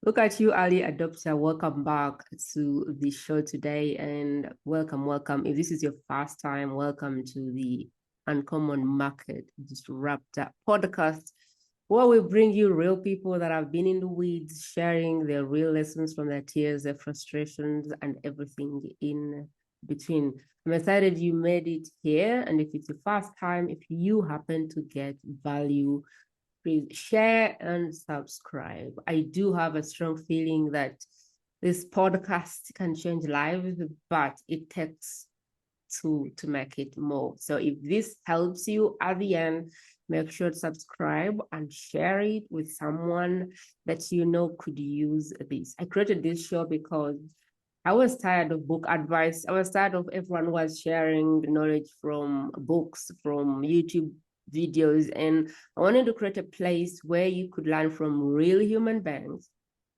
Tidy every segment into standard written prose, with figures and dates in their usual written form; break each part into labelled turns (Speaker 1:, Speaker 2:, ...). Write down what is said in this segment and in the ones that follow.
Speaker 1: Look at you, early adopter. Welcome back to the show today and welcome. If this is your first time, welcome to the Uncommon Market Disruptor podcast, where we bring you real people that have been in the weeds, sharing their real lessons from their tears, their frustrations, and everything in between. I'm excited you made it here. And if it's your first time, if you happen to get value, please share and subscribe. I do have a strong feeling that this podcast can change lives, but it takes to make it more. So if this helps you at the end, make sure to subscribe and share it with someone that you know could use this. I created this show because I was tired of book advice. I was tired of everyone was sharing knowledge from books, from YouTube videos, and I wanted to create a place where you could learn from real human beings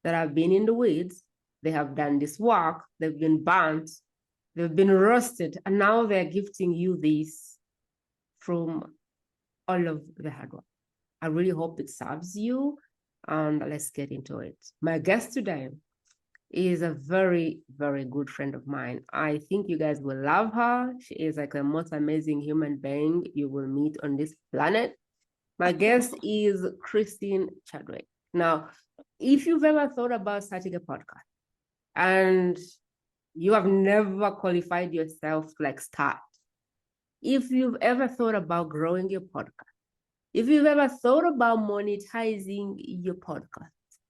Speaker 1: that have been in the weeds. They have done this work, they've been burnt, they've been roasted, and now they're gifting you this from all of the hard work. I really hope it serves you, and let's get into it. My guest today is a very, very good friend of mine. I think you guys will love her. She is like the most amazing human being you will meet on this planet. My guest is Christine Chadwick. Now, if you've ever thought about starting a podcast and you have never qualified yourself to like start, if you've ever thought about growing your podcast, if you've ever thought about monetizing your podcast,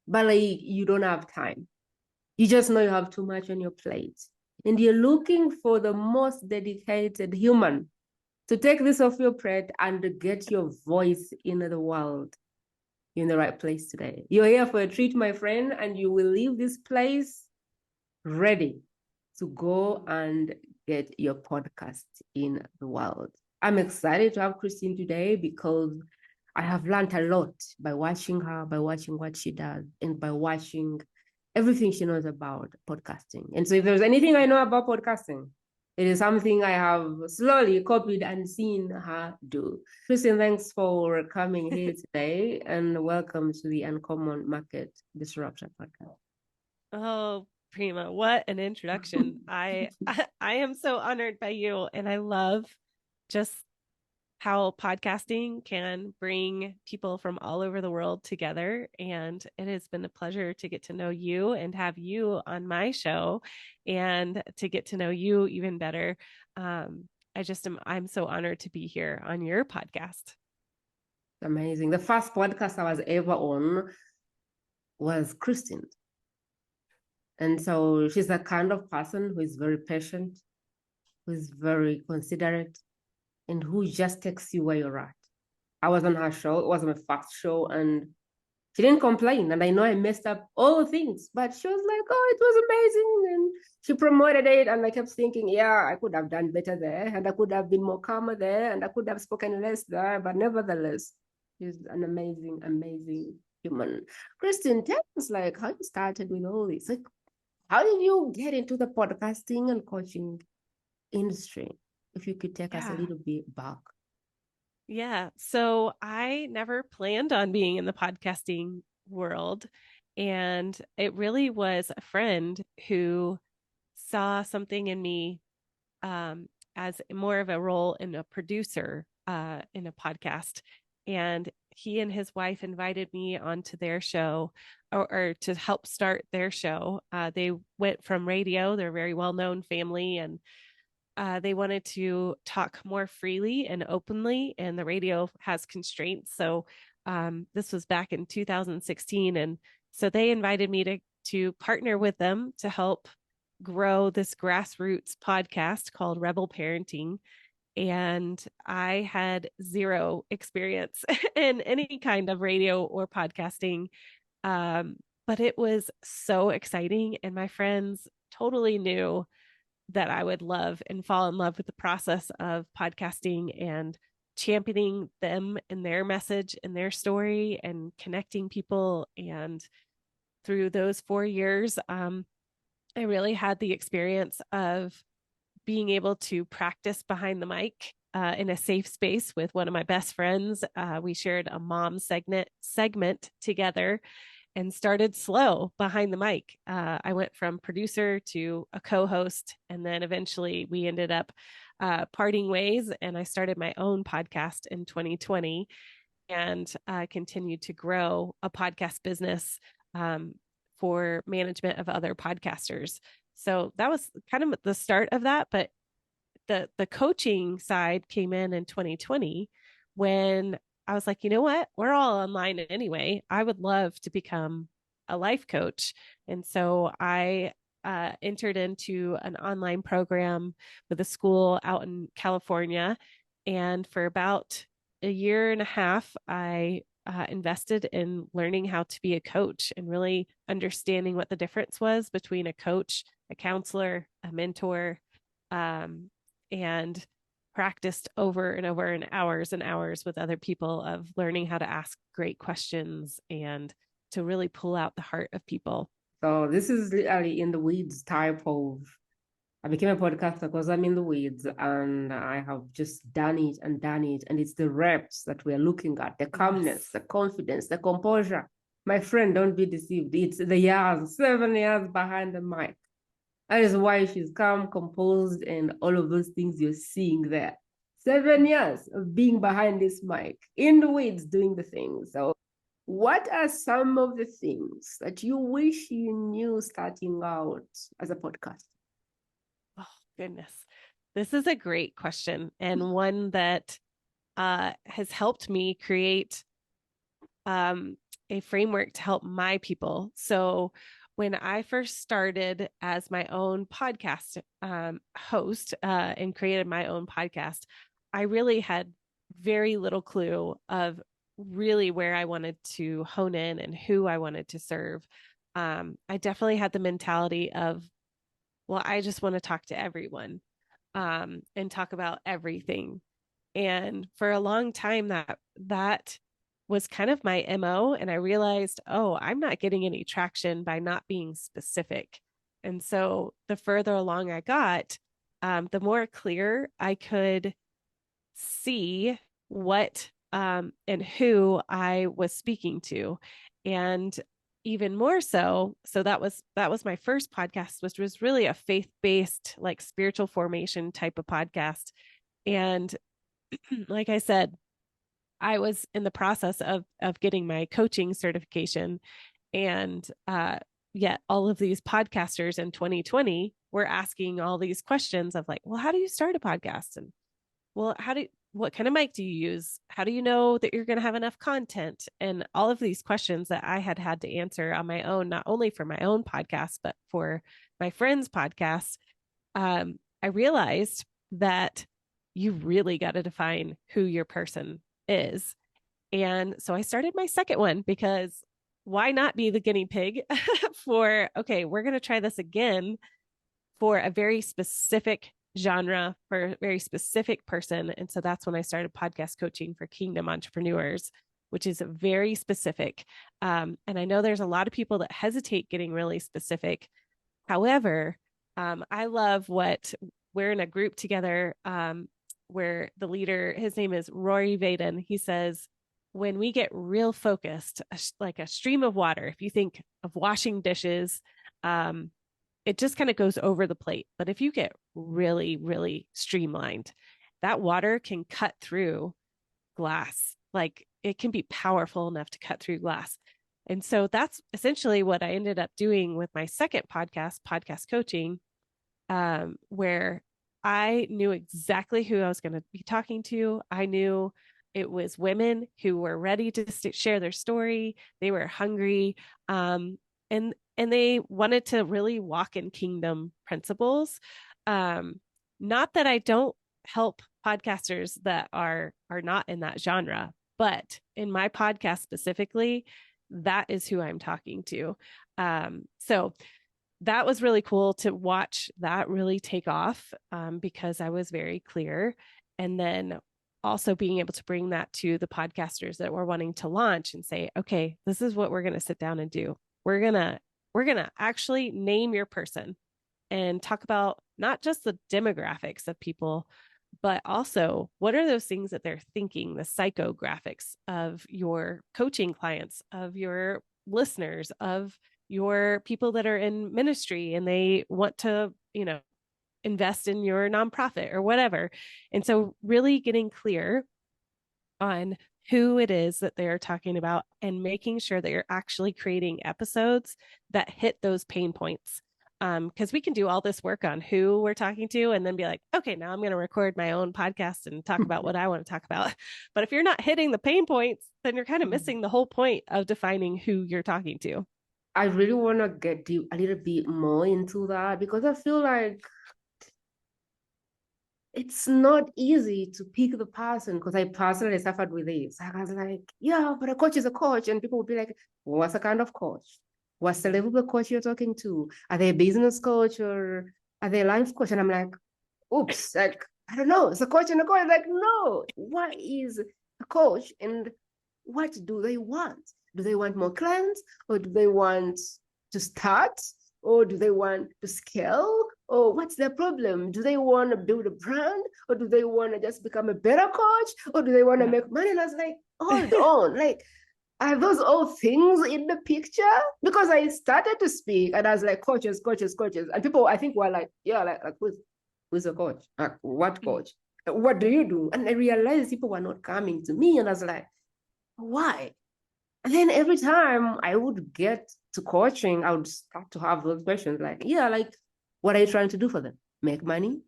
Speaker 1: but like you don't have time, you just know you have too much on your plate, and you're looking for the most dedicated human to take this off your plate and get your voice in the world, you're in the right place today. You're here for a treat, my friend, and you will leave this place ready to go and get your podcast in the world. I'm excited to have Christine today because I have learned a lot by watching her, by watching what she does, and by watching everything she knows about podcasting. And so if there's anything I know about podcasting, it is something I have slowly copied and seen her do. Christine, thanks for coming here today, and welcome to the Uncommon Market Disruptor podcast.
Speaker 2: Oh, Prima, what an introduction. I am so honored by you, and I love just how podcasting can bring people from all over the world together. And it has been a pleasure to get to know you and have you on my show and to get to know you even better. I'm so honored to be here on your podcast.
Speaker 1: Amazing. The first podcast I was ever on was Christine. And so she's the kind of person who is very patient, who is very considerate, and who just takes you where you're at. I was on her show. It was my first show, and she didn't complain. And I know I messed up all things, but she was like, oh, it was amazing. And she promoted it. And I kept thinking, yeah, I could have done better there. And I could have been more calmer there. And I could have spoken less there. But nevertheless, she's an amazing, amazing human. Christine, tell us like how you started with all this. Like, how did you get into the podcasting and coaching industry? If you could take us a little bit back.
Speaker 2: Yeah. So I never planned on being in the podcasting world. And it really was a friend who saw something in me as more of a role in a producer in a podcast. And he and his wife invited me onto their show or to help start their show. They went from radio, they're a very well-known family, and they wanted to talk more freely and openly, and the radio has constraints. So this was back in 2016. And so they invited me to partner with them to help grow this grassroots podcast called Rebel Parenting. And I had zero experience in any kind of radio or podcasting. But it was so exciting. And my friends totally knew that I would love and fall in love with the process of podcasting and championing them in their message and their story and connecting people. And through those 4 years, I really had the experience of being able to practice behind the mic in a safe space with one of my best friends. We shared a mom segment together. and started slow behind the mic. I went from producer to a co-host, and then eventually we ended up parting ways, and I started my own podcast in 2020 and continued to grow a podcast business for management of other podcasters. So that was kind of the start of that. But the coaching side came in 2020 when I was like, you know what? We're all online anyway. I would love to become a life coach. And so I entered into an online program with a school out in California. And for about a year and a half, I invested in learning how to be a coach and really understanding what the difference was between a coach, a counselor, a mentor, and practiced over and over and hours with other people of learning how to ask great questions and to really pull out the heart of people.
Speaker 1: So this is literally in the weeds type of, I became a podcaster because I'm in the weeds and I have just done it. And it's the reps that we're looking at, the calmness, the confidence, the composure. My friend, don't be deceived. It's the years, 7 years behind the mic. That is why she's calm, composed, and all of those things you're seeing there. 7 years of being behind this mic, in the weeds, doing the things. So what are some of the things that you wish you knew starting out as a podcaster?
Speaker 2: Oh, goodness. This is a great question, and one that has helped me create a framework to help my people. So when I first started as my own podcast host and created my own podcast, I really had very little clue of really where I wanted to hone in and who I wanted to serve. I definitely had the mentality of, well, I just want to talk to everyone and talk about everything. And for a long time, that was kind of my MO. And I realized, oh, I'm not getting any traction by not being specific. And so the further along I got, the more clear I could see what and who I was speaking to. And even more so that was my first podcast, which was really a faith-based, like spiritual formation type of podcast. And like I said, I was in the process of getting my coaching certification, and yet all of these podcasters in 2020 were asking all these questions of like, well, how do you start a podcast? And well, what kind of mic do you use? How do you know that you're going to have enough content? And all of these questions that I had to answer on my own, not only for my own podcast, but for my friends' podcasts. I realized that you really got to define who your person is. And so I started my second one because why not be the guinea pig for, okay, we're going to try this again for a very specific genre, for a very specific person. And so that's when I started podcast coaching for Kingdom Entrepreneurs, which is very specific. And I know there's a lot of people that hesitate getting really specific. However, I love what we're in a group together where the leader, his name is Rory Vaden. He says, when we get real focused, like a stream of water, if you think of washing dishes, it just kind of goes over the plate. But if you get really, really streamlined, that water can cut through glass. Like it can be powerful enough to cut through glass. And so that's essentially what I ended up doing with my second podcast, podcast coaching, where I knew exactly who I was going to be talking to. I knew it was women who were ready to share their story. They were hungry, and they wanted to really walk in kingdom principles. Not that I don't help podcasters that are not in that genre, but in my podcast specifically, that is who I'm talking to. So that was really cool to watch that really take off, because I was very clear. And then also being able to bring that to the podcasters that were wanting to launch and say, okay, this is what we're going to sit down and do. We're going to actually name your person and talk about not just the demographics of people, but also what are those things that they're thinking, the psychographics of your coaching clients, of your listeners, of your people that are in ministry and they want to, invest in your nonprofit or whatever. And so really getting clear on who it is that they are talking about and making sure that you're actually creating episodes that hit those pain points. Because we can do all this work on who we're talking to and then be like, okay, now I'm going to record my own podcast and talk about what I want to talk about. But if you're not hitting the pain points, then you're kind of missing the whole point of defining who you're talking to.
Speaker 1: I really want to get deep a little bit more into that because I feel like it's not easy to pick the person because I personally suffered with this. I was like, yeah, but a coach is a coach. And people would be like, what's the kind of coach? What's the level of the coach you're talking to? Are they a business coach or are they a life coach? And I'm like, oops, like, I don't know. It's a coach and a coach. Like, no, what is a coach and what do they want? Do they want more clients or do they want to start or do they want to scale? Or what's their problem? Do they want to build a brand or do they want to just become a better coach or do they want to make money? And I was like, hold on, like, are those all things in the picture? Because I started to speak and I was like, coaches. And people, I think, were like, yeah, like who's a coach? Like, what coach? What do you do? And I realized people were not coming to me. And I was like, why? And then every time I would get to coaching, I would start to have those questions like, yeah, like, what are you trying to do for them? Make money,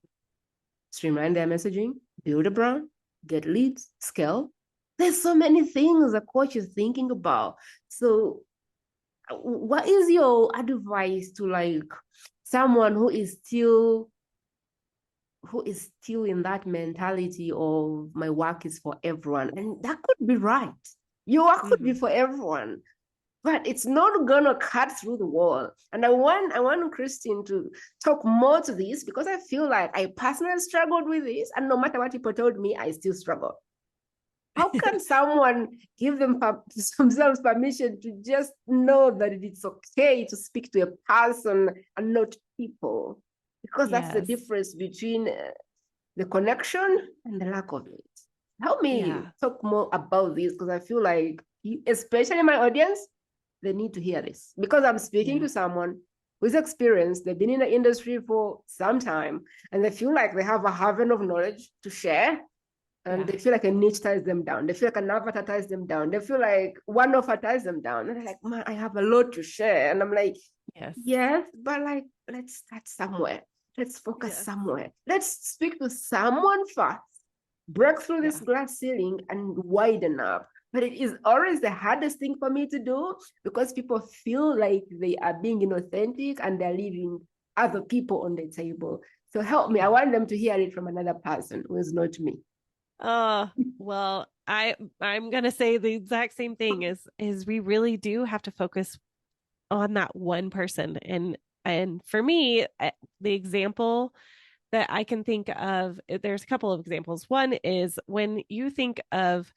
Speaker 1: streamline their messaging, build a brand, get leads, scale. There's so many things a coach is thinking about. So what is your advice to like someone who is still in that mentality of my work is for everyone? And that could be right. Your work could be for everyone, but it's not gonna cut through the wall. And I want Christine to talk more to this because I feel like I personally struggled with this, and no matter what people told me, I still struggle. How can someone give themselves permission to just know that it's okay to speak to a person and not people? Because that's the difference between the connection and the lack of it. Help me talk more about this because I feel like, especially my audience, they need to hear this because I'm speaking to someone who's experienced, they've been in the industry for some time, and they feel like they have a haven of knowledge to share. And they feel like a niche ties them down. They feel like an avatar ties them down. They feel like one offer ties them down. And they're like, man, I have a lot to share. And I'm like, yes, but like, let's start somewhere. Let's focus somewhere. Let's speak to someone first, break through this glass ceiling and widen up. But it is always the hardest thing for me to do because people feel like they are being inauthentic and they're leaving other people on the table. So help me. I want them to hear it from another person who is not me.
Speaker 2: Well, I'm gonna say the exact same thing is we really do have to focus on that one person. And for me, the example that I can think of, there's a couple of examples. One is when you think of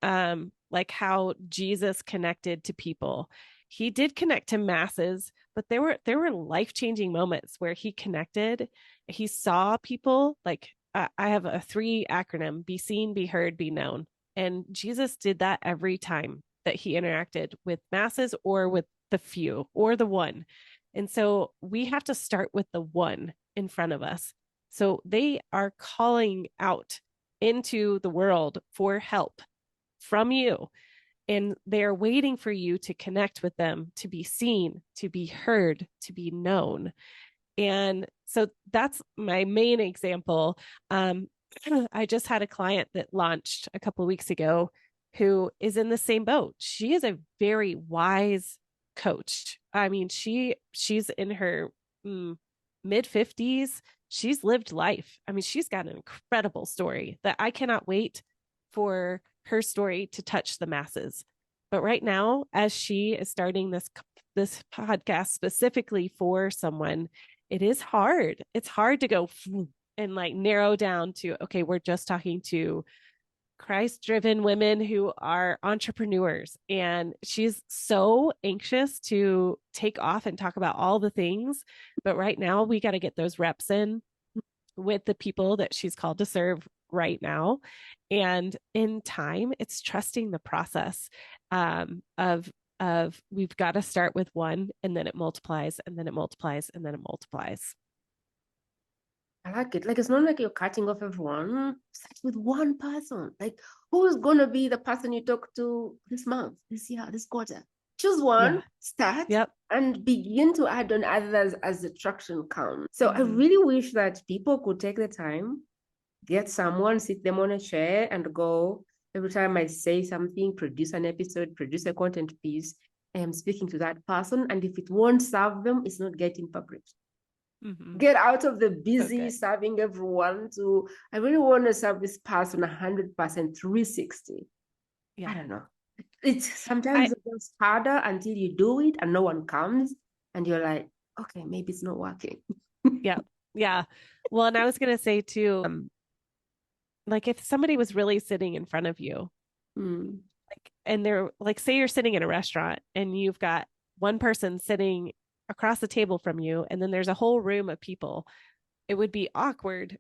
Speaker 2: like how Jesus connected to people. He did connect to masses, but there were life-changing moments where he connected. He saw people like I have a 3 acronym: be seen, be heard, be known. And Jesus did that every time that he interacted with masses or with the few or the one. And so we have to start with the one in front of us. So they are calling out into the world for help from you. And they're waiting for you to connect with them, to be seen, to be heard, to be known. And so that's my main example. I just had a client that launched a couple of weeks ago who is in the same boat. She is a very wise coach. I mean, she's in her mid 50s. She's lived life. I mean, she's got an incredible story that I cannot wait for her story to touch the masses. But right now, as she is starting this podcast specifically for someone, it is hard. It's hard to go and like narrow down to, okay, we're just talking to Christ-driven women who are entrepreneurs. And she's so anxious to take off and talk about all the things. But right now, we got to get those reps in with the people that she's called to serve right now. And in time, it's trusting the process of of we've got to start with one, and then it multiplies, and then it multiplies, and then it multiplies.
Speaker 1: I like it. Like, it's not like you're cutting off everyone. Start with one person. Like, who's gonna be the person you talk to this month, this year, this quarter? Choose one,
Speaker 2: Yeah.
Speaker 1: start,
Speaker 2: Yep.
Speaker 1: and begin to add on others as the traction comes. So I
Speaker 2: Mm-hmm.
Speaker 1: really wish that people could take the time, get someone, sit them on a chair, and go. Every time I say something, produce an episode, produce a content piece, I am speaking to that person. And if it won't serve them, it's not getting published.
Speaker 2: Mm-hmm.
Speaker 1: Get out of the
Speaker 2: So
Speaker 1: busy
Speaker 2: good.
Speaker 1: serving everyone to, I really want to serve this person 100%, 360. I
Speaker 2: Yeah.
Speaker 1: don't know. It's
Speaker 2: I
Speaker 1: sometimes it's harder until you do it and no one comes and you're like, okay, maybe it's not working.
Speaker 2: Yeah. Yeah. Well, and I was going to say too, like if somebody was really sitting in front of you,
Speaker 1: Mm.
Speaker 2: like, and they're like, say you're sitting in a restaurant and you've got one person sitting across the table from you, and then there's a whole room of people, it would be awkward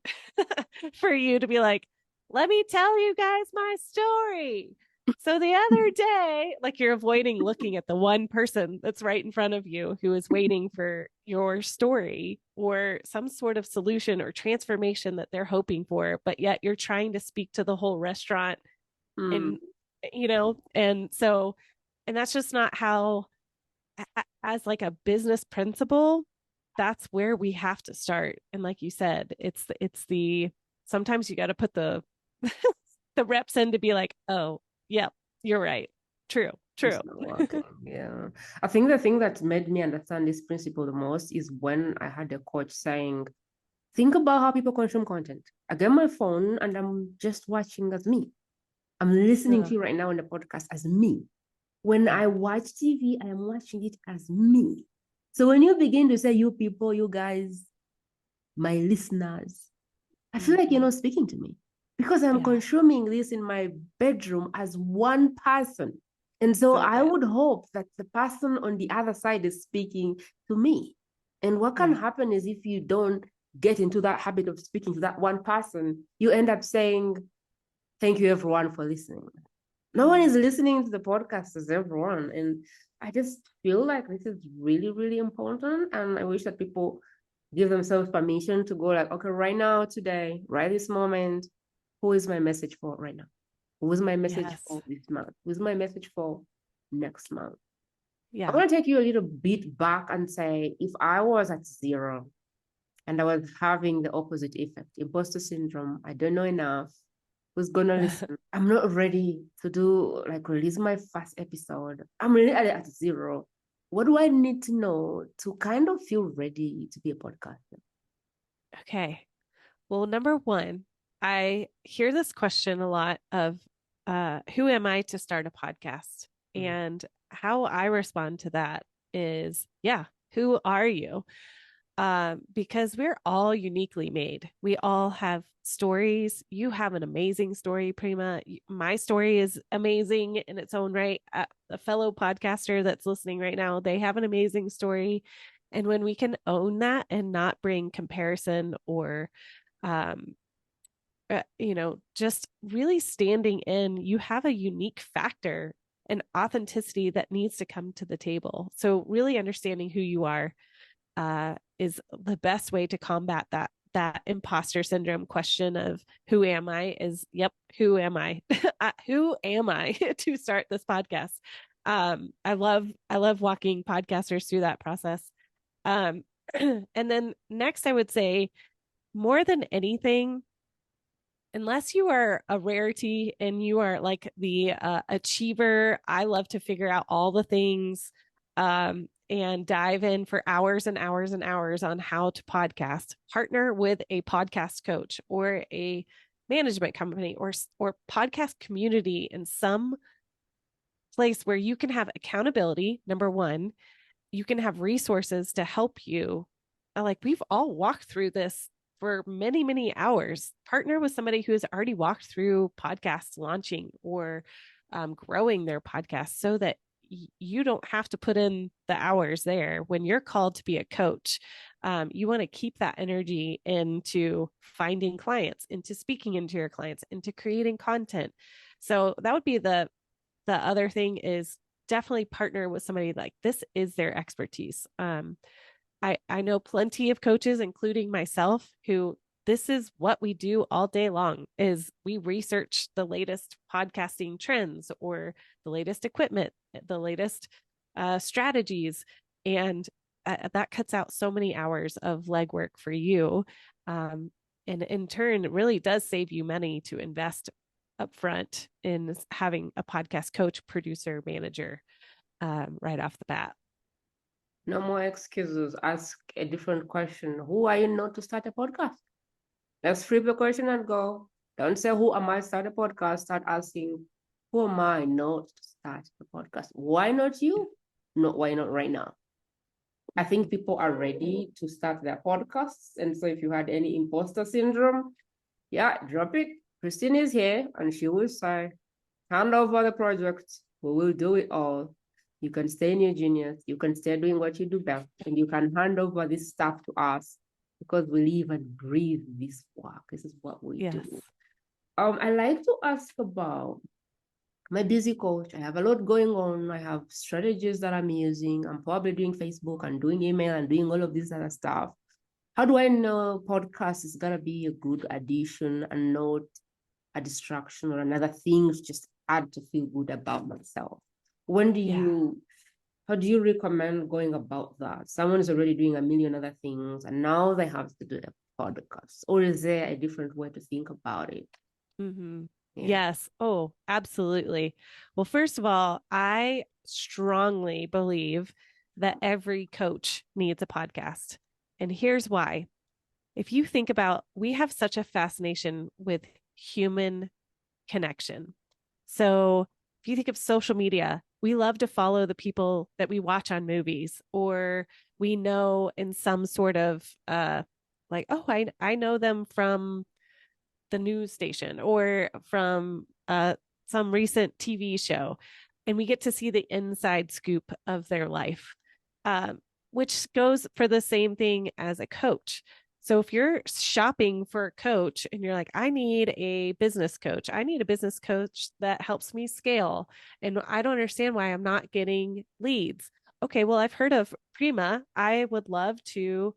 Speaker 2: for you to be like, let me tell you guys my story. So the other day, like you're avoiding looking at the one person that's right in front of you who is waiting for your story or some sort of solution or transformation that they're hoping for, but yet you're trying to speak to the whole restaurant.
Speaker 1: Mm.
Speaker 2: And, and so, and that's just not how, as like a business principle, that's where we have to start. And like you said, it's the sometimes you got to put the the reps in to be like, oh, yep, you're right. True,
Speaker 1: It's
Speaker 2: true.
Speaker 1: not working. Yeah. I think the thing that made me understand this principle the most is when I had a coach saying, think about how people consume content. I get my phone and I'm just watching as me. I'm listening to you right now in the podcast as me. When
Speaker 2: Yeah.
Speaker 1: I watch TV, I am watching it as me. So when you begin to say, you people, you guys, my listeners, I feel like you're
Speaker 2: Mm-hmm.
Speaker 1: not speaking to me because I'm
Speaker 2: Yeah.
Speaker 1: consuming this in my bedroom as one person. And so
Speaker 2: So
Speaker 1: I
Speaker 2: good.
Speaker 1: would hope that the person on the other side is speaking to me. And what can
Speaker 2: Yeah.
Speaker 1: happen is if you don't get into that habit of speaking to that one person, you end up saying, thank you everyone for listening. No one
Speaker 2: Mm.
Speaker 1: is listening to the podcast as everyone. And I just feel like this is really, really important. And I wish that people give themselves permission to go like, okay, right now, today, right this moment, who is my message for right now? Who is my message
Speaker 2: Yes.
Speaker 1: for this month? Who is my message for next month? I
Speaker 2: Yeah.
Speaker 1: want to take you a little bit back and say, if I was at zero and I was having the opposite effect, imposter syndrome, I don't know enough, who's gonna listen? I'm not ready to do like release my first episode. I'm really at zero. What do I need to know to kind of feel ready to be a podcaster?
Speaker 2: Okay. Well, number one, I hear this question a lot of who am I to start a podcast?
Speaker 1: Mm.
Speaker 2: And how I respond to that is, yeah, who are you? Because we're all uniquely made. We all have stories. You have an amazing story, Prima. My story is amazing in its own right. A fellow podcaster that's listening right now, they have an amazing story. And when we can own that and not bring comparison or um, just really standing in, you have a unique factor and authenticity that needs to come to the table. So really understanding who you are is the best way to combat that imposter syndrome question of who am I is, yep, who am I? Who am I to start this podcast? I love walking podcasters through that process. Um, and then next, I would say more than anything, unless you are a rarity and you are like the achiever, I love to figure out all the things and dive in for hours and hours and hours on how to podcast. Partner with a podcast coach or a management company or podcast community in some place where you can have accountability. Number one, you can have resources to help you. Like we've all walked through this for many, many hours. Partner with somebody who has already walked through podcast launching or growing their podcast so that you don't have to put in the hours there. When you're called to be a coach, you want to keep that energy into finding clients, into speaking into your clients, into creating content. So that would be the other thing is definitely partner with somebody like this is their expertise. I know plenty of coaches, including myself, who this is what we do all day long is we research the latest podcasting trends or the latest equipment, the latest strategies. And that cuts out so many hours of legwork for you. And in turn, it really does save you money to invest upfront in having a podcast coach, producer, manager right off the bat.
Speaker 1: No more excuses. Ask a different question. Who are you not to start a podcast? Let's flip the question and go. Don't say, who am I to start a podcast? Start asking, who am I not to start a podcast? Why not you? No, why not right now? I think people are ready to start their podcasts. And so if you had any imposter syndrome, yeah, drop it. Christine is here and she will say, hand over the project. We will do it all. You can stay in your genius. You can stay doing what you do best. And you can hand over this stuff to us because we live and breathe this work. This is what we do. I like to ask about my busy coach. I have a lot going on. I have strategies that I'm using. I'm probably doing Facebook and doing email and doing all of this other stuff. How do I know podcast is going to be a good addition and not a distraction or another thing to just add to feel good about myself? How do you recommend going about that? Someone's already doing a million other things and now they have to do a podcast. Or is there a different way to think about it?
Speaker 2: Mm-hmm. Yeah. Yes. Oh, absolutely. Well, first of all, I strongly believe that every coach needs a podcast. And here's why. If you think about, we have such a fascination with human connection. So if you think of social media, we love to follow the people that we watch on movies, or we know in some sort of like, oh, I know them from the news station or from some recent TV show, and we get to see the inside scoop of their life, which goes for the same thing as a coach. So if you're shopping for a coach and you're like, I need a business coach, I need a business coach that helps me scale, and I don't understand why I'm not getting leads. Okay, well, I've heard of Prima. I would love to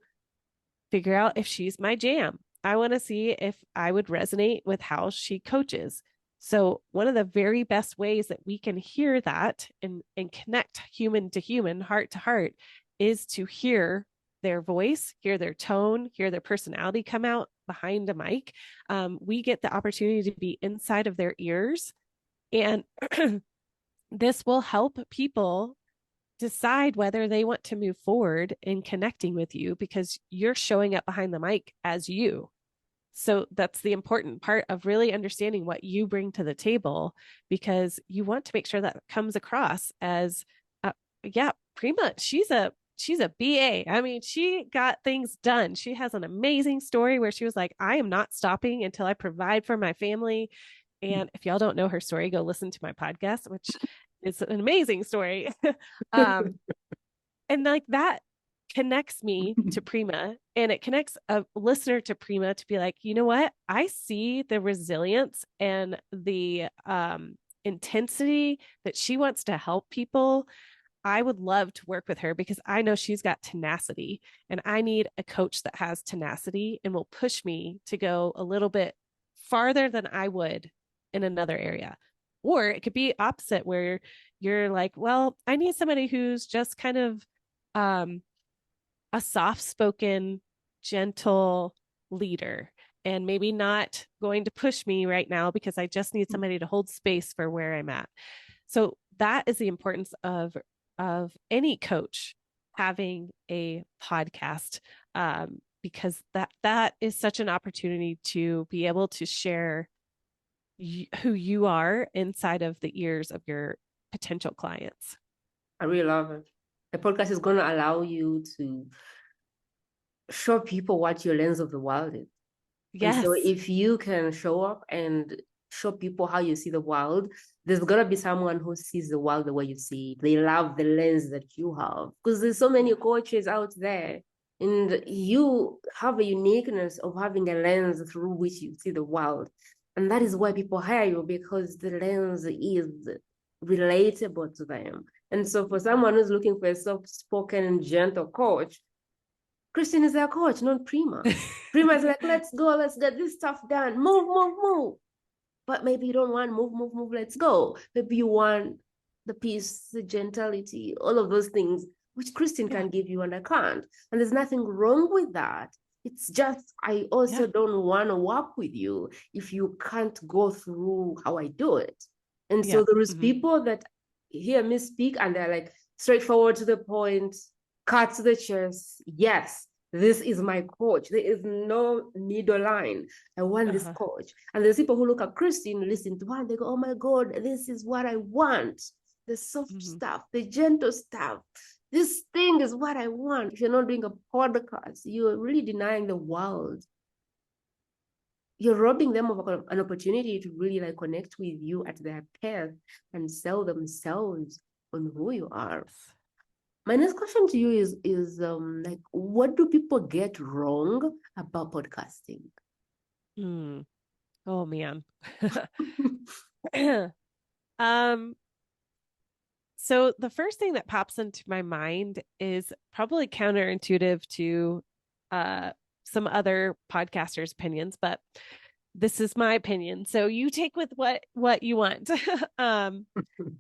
Speaker 2: figure out if she's my jam. I want to see if I would resonate with how she coaches. So one of the very best ways that we can hear that and connect human to human, heart to heart, is to hear their voice, hear their tone, hear their personality come out behind a mic. We get the opportunity to be inside of their ears. And this will help people decide whether they want to move forward in connecting with you because you're showing up behind the mic as you. So that's the important part of really understanding what you bring to the table, because you want to make sure that comes across as, yeah, Prima, she's a BA. I mean, she got things done. She has an amazing story where she was like, I am not stopping until I provide for my family. And if y'all don't know her story, go listen to my podcast, which is an amazing story. And like that connects me to Prima, and it connects a listener to Prima to be like, you know what? I see the resilience and the intensity that she wants to help people. I would love to work with her because I know she's got tenacity, and I need a coach that has tenacity and will push me to go a little bit farther than I would in another area. Or it could be opposite, where you're like, well, I need somebody who's just kind of a soft-spoken, gentle leader, and maybe not going to push me right now because I just need somebody to hold space for where I'm at. So that is the importance of any coach having a podcast, because that is such an opportunity to be able to share who you are inside of the ears of your potential clients.
Speaker 1: I really love it. The podcast is going to allow you to show people what your lens of the world is. Yes. And so if you can show up and show people how you see the world, there's going to be someone who sees the world the way you see it. They love the lens that you have, because there's so many coaches out there, and you have a uniqueness of having a lens through which you see the world. And that is why people hire you, because the lens is relatable to them. And so for someone who's looking for a soft-spoken and gentle coach, Christine is their coach, not Prima. Prima is like, let's go, let's get this stuff done. Move, move, move. But maybe you don't want move, move, move, let's go. Maybe you want the peace, the gentility, all of those things, which Christine can give you and I can't. And there's nothing wrong with that. It's just, I also don't want to work with you if you can't go through how I do it. And so there is people that hear me speak and they're like straightforward to the point, cut to the chase. Yes, this is my coach. There is no middle line. I want this coach. And there's people who look at Christine, listen to her, and they go, oh my God, this is what I want. The soft stuff, the gentle stuff. This thing is what I want. If you're not doing a podcast, you're really denying the world. You're robbing them of an opportunity to really like connect with you at their path and sell themselves on who you are. My next question to you is like, what do people get wrong about podcasting?
Speaker 2: Oh man. So the first thing that pops into my mind is probably counterintuitive to some other podcasters' opinions, but this is my opinion. So you take with what you want.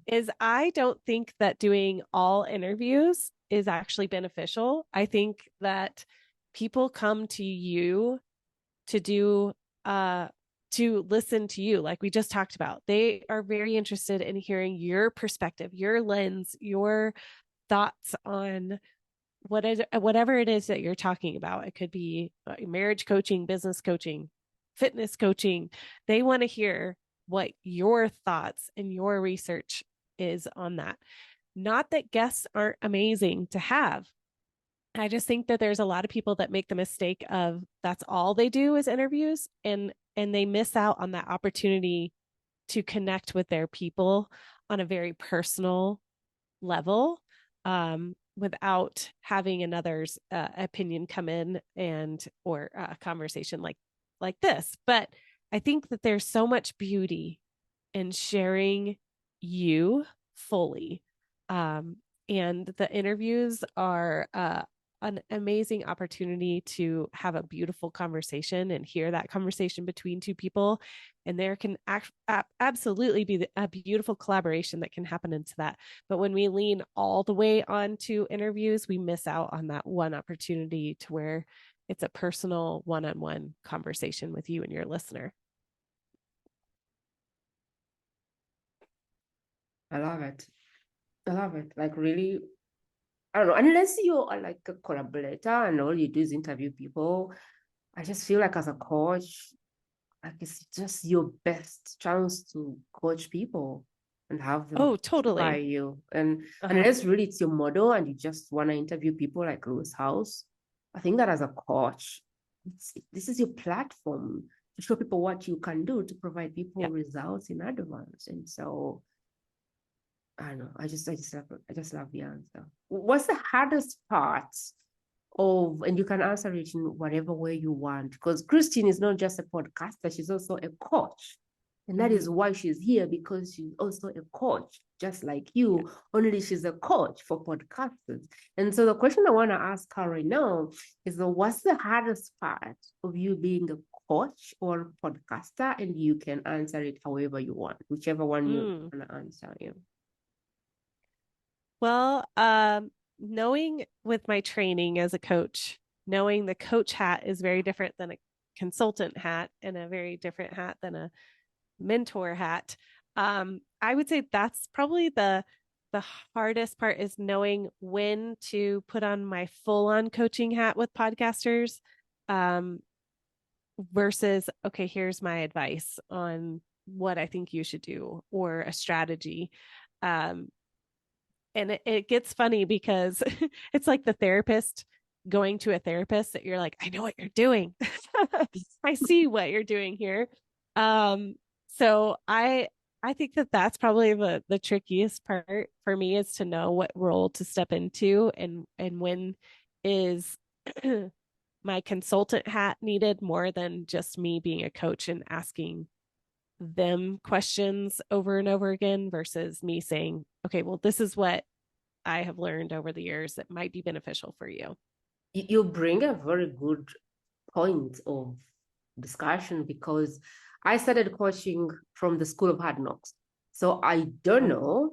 Speaker 2: Is I don't think that doing all interviews is actually beneficial. I think that people come to you to do to listen to you, like we just talked about. They are very interested in hearing your perspective, your lens, your thoughts on whatever it is that you're talking about. It could be marriage coaching, business coaching, fitness coaching. They want to hear what your thoughts and your research is on that. Not that guests aren't amazing to have. I just think that there's a lot of people that make the mistake of that's all they do is interviews, and they miss out on that opportunity to connect with their people on a very personal level, without having another's opinion come in or a conversation like this. But I think that there's so much beauty in sharing you fully. And the interviews are an amazing opportunity to have a beautiful conversation and hear that conversation between two people. And there can absolutely be a beautiful collaboration that can happen into that. But when we lean all the way onto interviews, we miss out on that one opportunity to where it's a personal one-on-one conversation with you and your listener.
Speaker 1: I love it. I love it. Like really, I don't know, unless you are like a collaborator and all you do is interview people, I just feel like as a coach, like it's just your best chance to coach people and have them by you. And unless really it's your model and you just want to interview people like Lewis House, I think that as a coach, this is your platform to show people what you can do to provide people results in advance. And so I don't know. I just love the answer. What's the hardest part of, and you can answer it in whatever way you want, because Christine is not just a podcaster, she's also a coach. And that is why she's here, because she's also a coach, just like you, only she's a coach for podcasters. And so the question I want to ask her right now is, what's the hardest part of you being a coach or podcaster? And you can answer it however you want, whichever one you want to answer.
Speaker 2: Well, knowing with my training as a coach, knowing the coach hat is very different than a consultant hat and a very different hat than a mentor hat. I would say that's probably the hardest part, is knowing when to put on my full-on coaching hat with podcasters, versus, okay, here's my advice on what I think you should do or a strategy. And it gets funny because it's like the therapist going to a therapist that you're like, I know what you're doing. I see what you're doing here. So I think that that's probably the trickiest part for me, is to know what role to step into and when is my consultant hat needed more than just me being a coach and asking them questions over and over again, versus me saying, okay, well, this is what I have learned over the years that might be beneficial for you.
Speaker 1: You bring a very good point of discussion, because I started coaching from the School of Hard Knocks. So I don't know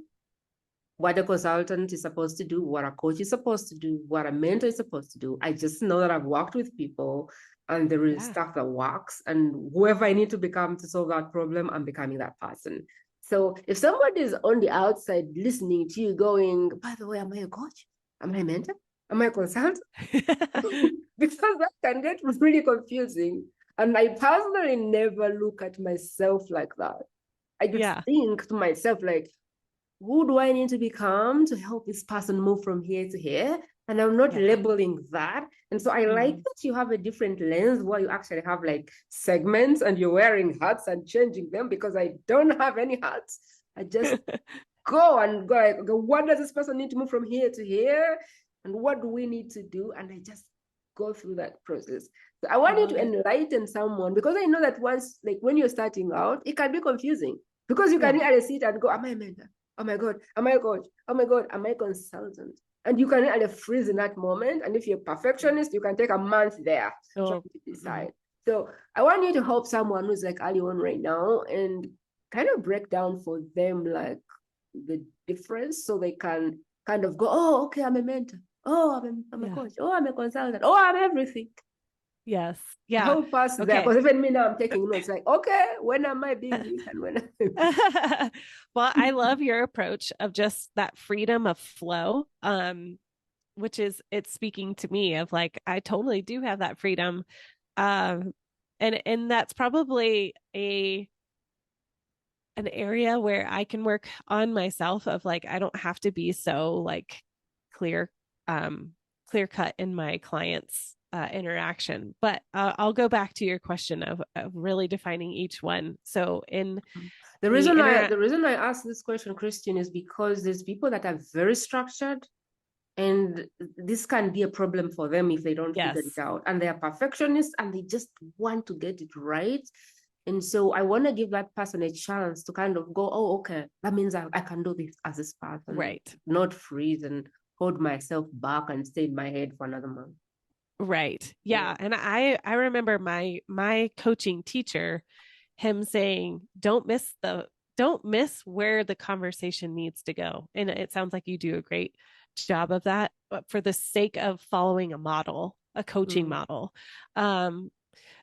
Speaker 1: what a consultant is supposed to do, what a coach is supposed to do, what a mentor is supposed to do. I just know that I've worked with people and there is stuff that works, and whoever I need to become to solve that problem, I'm becoming that person. So if somebody is on the outside listening to you going, by the way, am I a coach? Am I a mentor? Am I a consultant? Because that can get really confusing. And I personally never look at myself like that. I just think to myself, like, who do I need to become to help this person move from here to here? And I'm not labeling that. And so I like that you have a different lens where you actually have like segments and you're wearing hats and changing them, because I don't have any hats. I just go and go, like, what does this person need to move from here to here? And what do we need to do? And I just go through that process. So I want you to enlighten someone, because I know that once, like when you're starting out, it can be confusing, because you can either sit and go, am I a mentor? Oh my God, am I a coach? Oh my God, am I a consultant? And you can either freeze in that moment. And if you're a perfectionist, you can take a month there trying to decide. So I want you to help someone who's like early on right now and kind of break down for them like the difference, so they can kind of go, oh, okay, I'm a mentor. Oh, I'm a coach. Oh, I'm a consultant. Oh, I'm everything.
Speaker 2: Yes. Yeah.
Speaker 1: Help us there. Because even me now, I'm taking notes like, okay, when am I being this and when?
Speaker 2: Well, I love your approach of just that freedom of flow, which is, it's speaking to me of like, I totally do have that freedom. And that's probably an area where I can work on myself of like, I don't have to be so like clear cut in my clients interaction. But I'll go back to your question of really defining each one. So in
Speaker 1: the reason I ask this question, Christian, is because there's people that are very structured, and this can be a problem for them if they don't figure it out. And they are perfectionists and they just want to get it right. And so I want to give that person a chance to kind of go, oh, okay, that means I can do this as this person.
Speaker 2: Right.
Speaker 1: Not freeze and hold myself back and stay in my head for another month.
Speaker 2: Right. Yeah. And I remember my coaching teacher, him saying, don't miss where the conversation needs to go. And it sounds like you do a great job of that, but for the sake of following a model, a coaching model.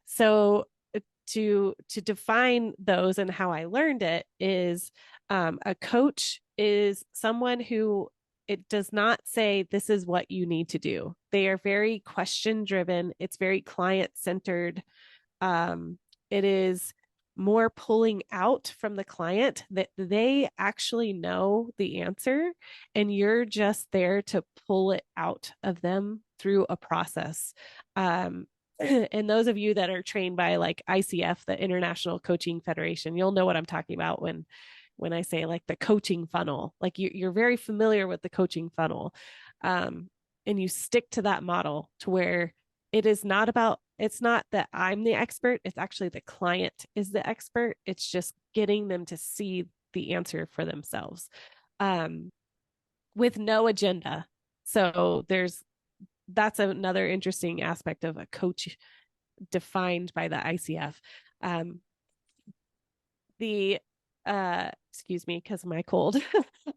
Speaker 2: So to define those and how I learned it is a coach is someone who, it does not say this is what you need to do. They are very question driven. It's very client centered. It is more pulling out from the client that they actually know the answer, and you're just there to pull it out of them through a process. And those of you that are trained by like ICF, the International Coaching Federation, you'll know what I'm talking about when I say like the coaching funnel. Like you're very familiar with the coaching funnel, and you stick to that model to where it's not that I'm the expert, it's actually the client is the expert. It's just getting them to see the answer for themselves, with no agenda. So that's another interesting aspect of a defined by the ICF. Excuse me, because of my cold.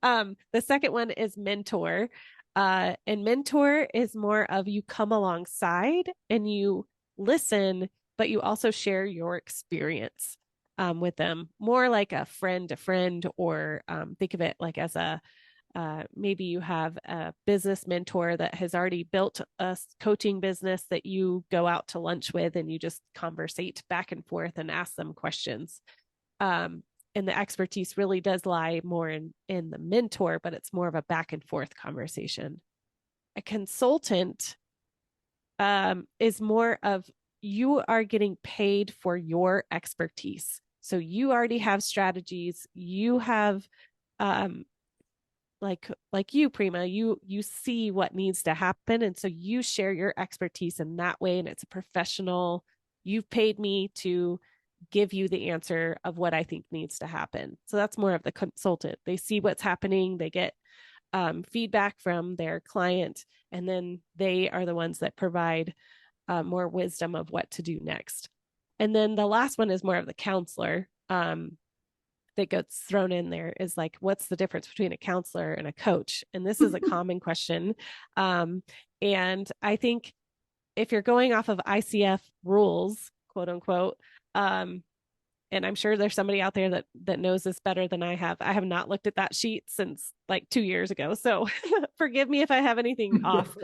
Speaker 2: The second one is mentor. And mentor is more of you come alongside and you listen, but you also share your experience with them, more like a friend, or think of it like as a maybe you have a business mentor that has already built a coaching business that you go out to lunch with and you just conversate back and forth and ask them questions. And the expertise really does lie more in the mentor, but it's more of a back and forth conversation. A consultant is more of you are getting paid for your expertise. So you already have strategies. You have like you, Prima, you see what needs to happen. And so you share your expertise in that way. And it's a professional, you've paid me to give you the answer of what I think needs to happen. So that's more of the consultant. They see what's happening. They get feedback from their client, and then they are the ones that provide more wisdom of what to do next. And then the last one is more of the counselor that gets thrown in there, is like, what's the difference between a counselor and a coach? And this is a common question. And I think if you're going off of ICF rules, quote unquote, and I'm sure there's somebody out there that knows this better than I have. I have not looked at that sheet since like 2 years ago. So forgive me if I have anything off.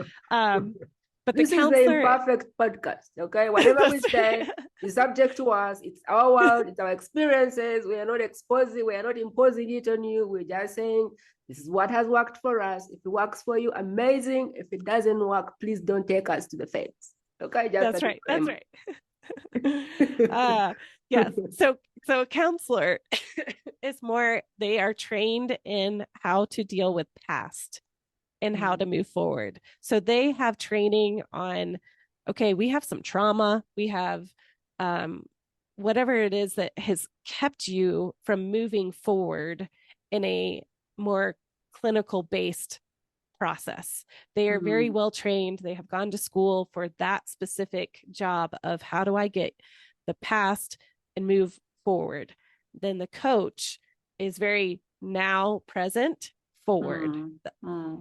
Speaker 2: But
Speaker 1: this
Speaker 2: the
Speaker 1: is the
Speaker 2: counselor,
Speaker 1: imperfect podcast. Okay. Whatever we say is subject to us. It's our world, it's our experiences. We are not exposing, we are not imposing it on you. We're just saying this is what has worked for us. If it works for you, amazing. If it doesn't work, please don't take us to the fence. Okay.
Speaker 2: That's right. That's right. Yes. So a counselor is more, they are trained in how to deal with past and how to move forward. So they have training on, okay, we have some trauma, we have whatever it is that has kept you from moving forward in a more clinical based process. They are very well trained. They have gone to school for that specific job of how do I get the past and move forward. Then the coach is very now present forward.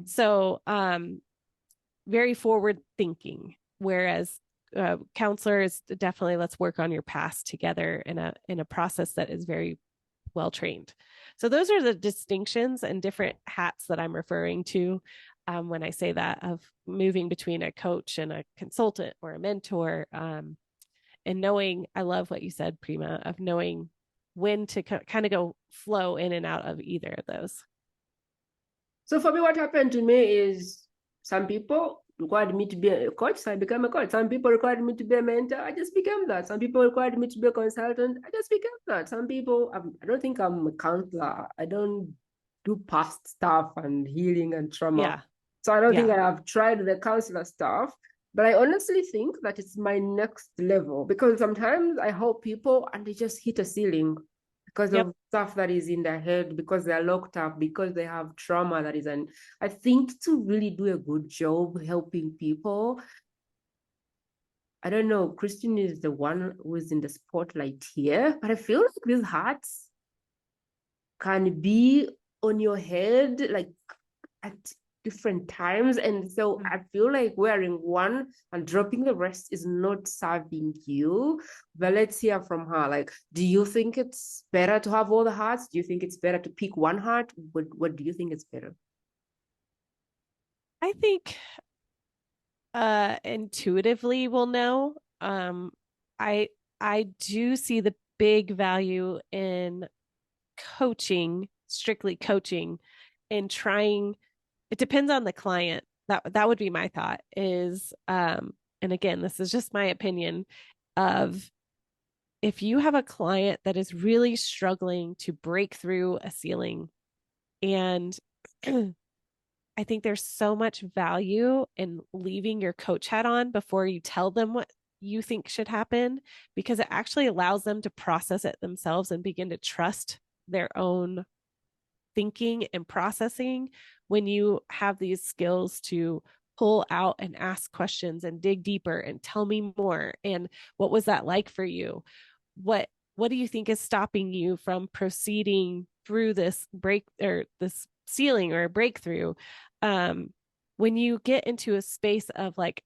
Speaker 2: So very forward thinking, whereas counselor is definitely, let's work on your past together in a process that is very well trained. So those are the distinctions and different hats that I'm referring to when I say that, of moving between a coach and a consultant or a mentor, and knowing, I love what you said, Prima, of knowing when to kind of go flow in and out of either of those.
Speaker 1: So for me, what happened to me is some people required me to be a coach, so I became a coach. Some people required me to be a mentor, I just became that. Some people required me to be a consultant, I just became that. Some people, I don't think I'm a counselor. I don't do past stuff and healing and trauma.
Speaker 2: Yeah.
Speaker 1: So I don't think I have tried the counselor stuff, but I honestly think that it's my next level, because sometimes I help people and they just hit a ceiling because of stuff that is in their head, because they're locked up, because they have trauma that is in. I think to really do a good job helping people, I don't know, Christine is the one who is in the spotlight here, but I feel like these hearts can be on your head like at different times. And so I feel like wearing one and dropping the rest is not serving you. But let's hear from her. Like, do you think it's better to have all the hearts? Do you think it's better to pick one heart? What do you think is better?
Speaker 2: I think intuitively we'll know. I do see the big value in coaching, strictly coaching, and trying. It depends on the client. That would be my thought is, and again, this is just my opinion, of if you have a client that is really struggling to break through a ceiling, and I think there's so much value in leaving your coach hat on before you tell them what you think should happen, because it actually allows them to process it themselves and begin to trust their own thinking and processing when you have these skills to pull out and ask questions and dig deeper and tell me more. And what was that like for you? What do you think is stopping you from proceeding through this break or this ceiling or a breakthrough? When you get into a space of like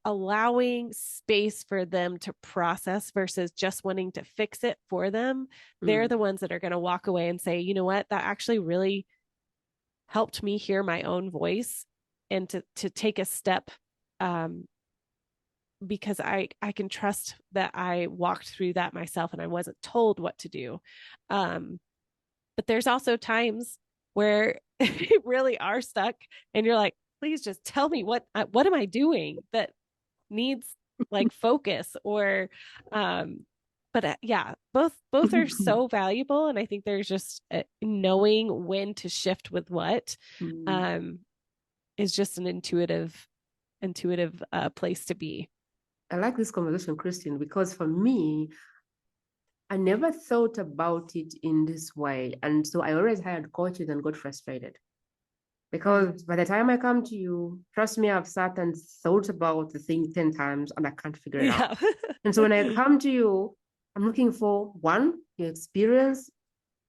Speaker 2: allowing space for them to process versus just wanting to fix it for them, they're the ones that are going to walk away and say, you know what, that actually really helped me hear my own voice and to take a step, because I can trust that I walked through that myself and I wasn't told what to do. But there's also times where you really are stuck and you're like, please just tell me what am I doing that needs like focus or, but yeah, both are so valuable. And I think there's just knowing when to shift with what, is just an intuitive place to be.
Speaker 1: I like this conversation, Christine, because for me, I never thought about it in this way. And so I always hired coaches and got frustrated. Because by the time I come to you, trust me, I've sat and thought about the thing 10 times and I can't figure it out. And so when I come to you, I'm looking for one, your experience,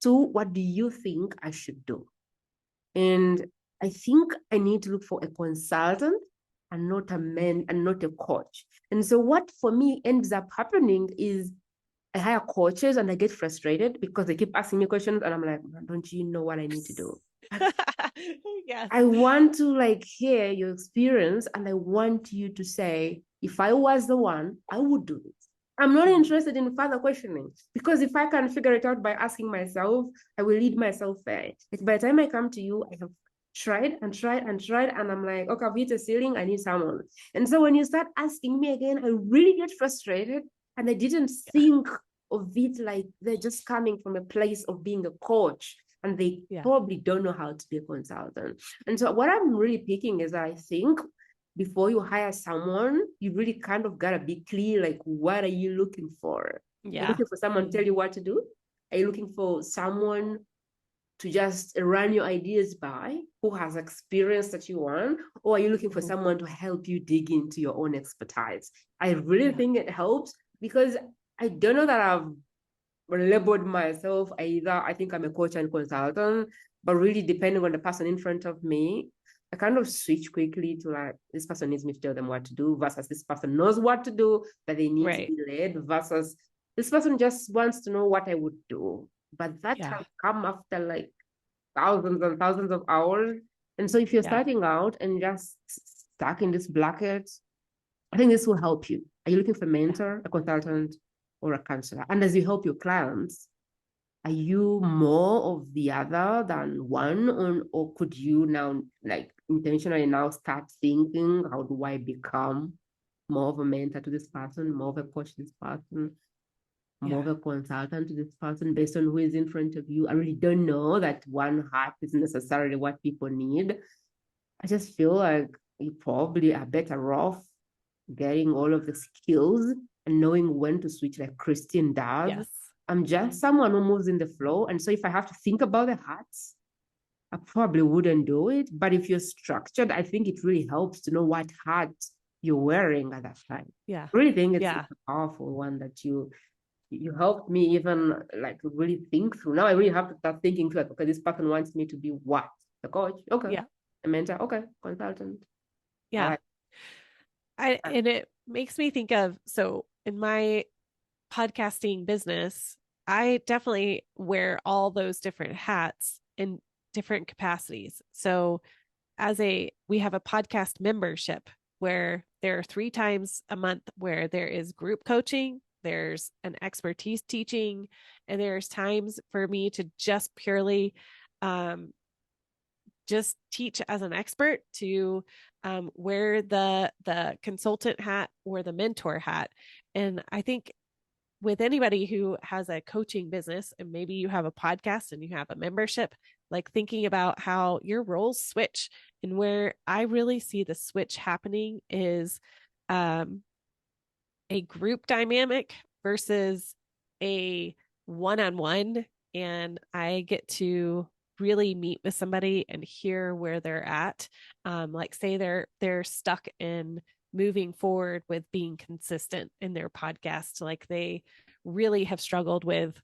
Speaker 1: two, what do you think I should do? And I think I need to look for a consultant and not a man and not a coach. And so what for me ends up happening is I hire coaches and I get frustrated because they keep asking me questions and I'm like, don't you know what I need to do?
Speaker 2: Yes.
Speaker 1: I want to like hear your experience and I want you to say, if I was the one, I would do this. I'm not interested in further questioning because if I can figure it out by asking myself, I will lead myself there. Like by the time I come to you, I have tried and tried and tried, and I'm like, okay, I've hit a ceiling, I need someone. And so when you start asking me again, I really get frustrated, and I didn't think of it like they're just coming from a place of being a coach and they probably don't know how to be a consultant. And so what I'm really picking is I think before you hire someone, you really kind of gotta be clear, like, what are you looking for? Are you looking for someone to tell you what to do? Are you looking for someone to just run your ideas by, who has experience that you want? Or are you looking for someone to help you dig into your own expertise? I really think it helps because I don't know that I've labeled myself either. I think I'm a coach and consultant, but really depending on the person in front of me, I kind of switch quickly to like, this person needs me to tell them what to do versus this person knows what to do, but they need to be led versus this person just wants to know what I would do. But that has come after like thousands and thousands of hours. And so if you're starting out and just stuck in this bracket, I think this will help you. Are you looking for a mentor, a consultant, or a counselor? And as you help your clients, are you more of the other than one, or could you now like intentionally now start thinking, how do I become more of a mentor to this person, more of a coach to this person, more of a consultant to this person based on who is in front of you? I really don't know that one hat is necessarily what people need. I just feel like you probably are better off getting all of the skills and knowing when to switch like Christine does.
Speaker 2: Yes.
Speaker 1: I'm just someone who moves in the flow. And so if I have to think about the hats, I probably wouldn't do it. But if you're structured, I think it really helps to know what hat you're wearing at that time.
Speaker 2: Yeah.
Speaker 1: I really think it's a powerful one that you helped me even like really think through. Now I really have to start thinking through it because this person wants me to be what? A coach? Okay.
Speaker 2: Yeah.
Speaker 1: A mentor? Okay. Consultant?
Speaker 2: Yeah. And it makes me think of, so in my podcasting business, I definitely wear all those different hats in different capacities. So we have a podcast membership where there are 3 times a month where there is group coaching, there's an expertise teaching, and there's times for me to just purely just teach as an expert, to wear the consultant hat or the mentor hat. And I think with anybody who has a coaching business, and maybe you have a podcast and you have a membership, like thinking about how your roles switch. And where I really see the switch happening is a group dynamic versus a one-on-one. And I get to really meet with somebody and hear where they're at. Like say they're stuck in moving forward with being consistent in their podcast. Like they really have struggled with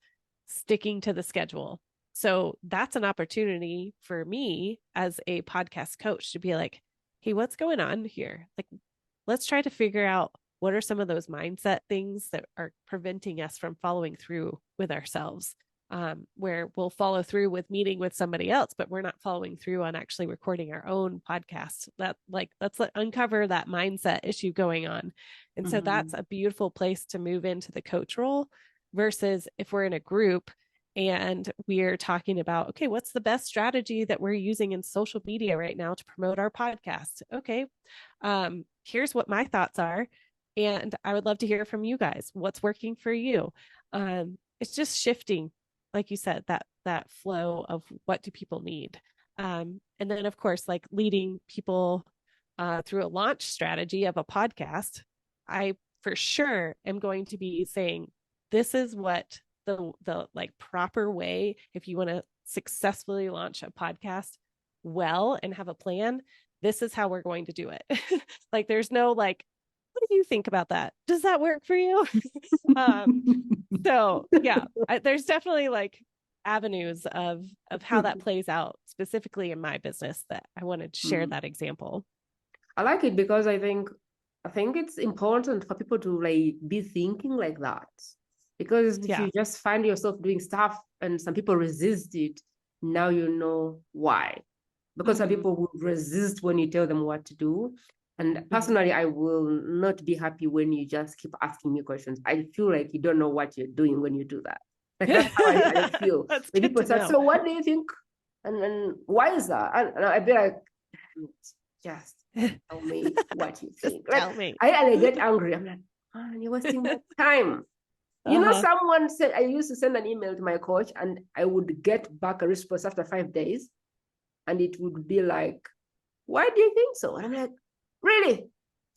Speaker 2: sticking to the schedule. So that's an opportunity for me as a podcast coach to be like, hey, what's going on here? Like, let's try to figure out what are some of those mindset things that are preventing us from following through with ourselves. Where we'll follow through with meeting with somebody else, but we're not following through on actually recording our own podcast. That let's uncover that mindset issue going on. And so that's a beautiful place to move into the coach role versus if we're in a group and we're talking about, okay, what's the best strategy that we're using in social media right now to promote our podcast? Okay. Here's what my thoughts are. And I would love to hear from you guys. What's working for you? It's just shifting, like you said, that flow of what do people need. And then of course, like leading people through a launch strategy of a podcast, I for sure am going to be saying, this is what the like proper way, if you want to successfully launch a podcast well and have a plan, this is how we're going to do it. Like there's no like, what do you think about that? Does that work for you? um, so yeah, there's definitely like avenues of how that plays out specifically in my business that I wanted to share that example.
Speaker 1: I like it because I think it's important for people to like be thinking like that. Because if
Speaker 2: Yeah.
Speaker 1: you just find yourself doing stuff and some people resist it, now you know why. Because some people will resist when you tell them what to do. And personally, I will not be happy when you just keep asking me questions. I feel like you don't know what you're doing when you do that. Like that's how I feel.
Speaker 2: That's
Speaker 1: When
Speaker 2: good
Speaker 1: people
Speaker 2: to
Speaker 1: say,
Speaker 2: know.
Speaker 1: so what do you think? And why is that? And I'd be like, just tell me what you think. Like
Speaker 2: Tell me.
Speaker 1: I get angry. I'm like, man, you're wasting my time. You know, someone said, I used to send an email to my coach and I would get back a response after 5 days. And it would be like, why do you think so? And I'm like, really?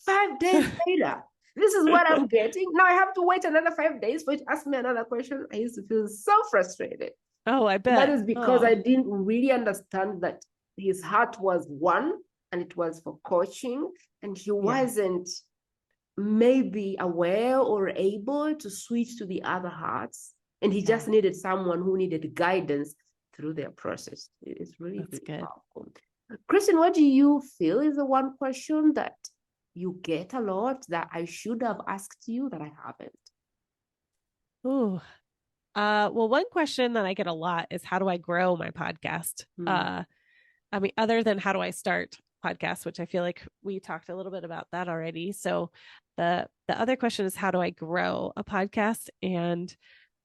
Speaker 1: 5 days later, this is what I'm getting. Now I have to wait another 5 days for you to ask me another question. I used to feel so frustrated.
Speaker 2: Oh, I bet.
Speaker 1: That is because I didn't really understand that his heart was one and it was for coaching, and he wasn't maybe aware or able to switch to the other hearts. And he just needed someone who needed guidance through their process. It's really, really
Speaker 2: good.
Speaker 1: powerful. Kristen, what do you feel is the one question that you get a lot that I should have asked you that I haven't?
Speaker 2: Ooh. Well, one question that I get a lot is how do I grow my podcast? I mean, other than how do I start podcasts, which I feel like we talked a little bit about that already. So the other question is how do I grow a podcast? And